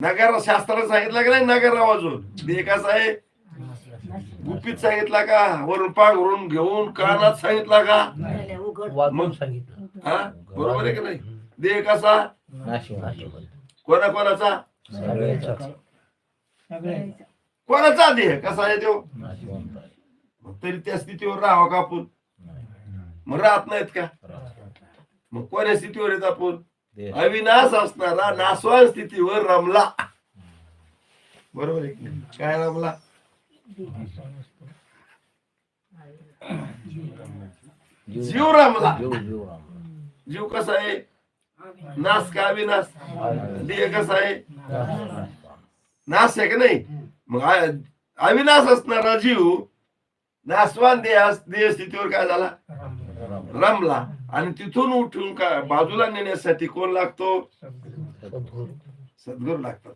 नगर शास्त्रात सांगितलं का नाही नगर आवाजून देह कसा आहे गुपित सांगितला का वरून पांघरून घेऊन कानात सांगितला का वागून सांगितलं. हा बरोबर आहे का नाही देह कसा नाशिवंत. कोणाचा सगळ्याचा कोणाचा देह कसा आहे तो नाशिवंत आहे. मग तरी त्या स्थितीवर राहावं का आपण मग राहत नाहीत का मग कोण्या स्थितीवर येत आपण देह. अविनाश असणारा नासवान स्थितीवर रमला बरोबर आहे की नाही? काय रमला जीव रमला जीव जीव राम. जीव कसा आहे नाश का अविनाश देह कसा आहे नाश आहे का नाही मग अविनाश असणारा जीव नाशवान देह स्थितीवर काय झाला रमला आणि तिथून उठून काय बाजूला नेण्यासाठी कोण लागतो सद्गुरू. सद्गुरू लागतात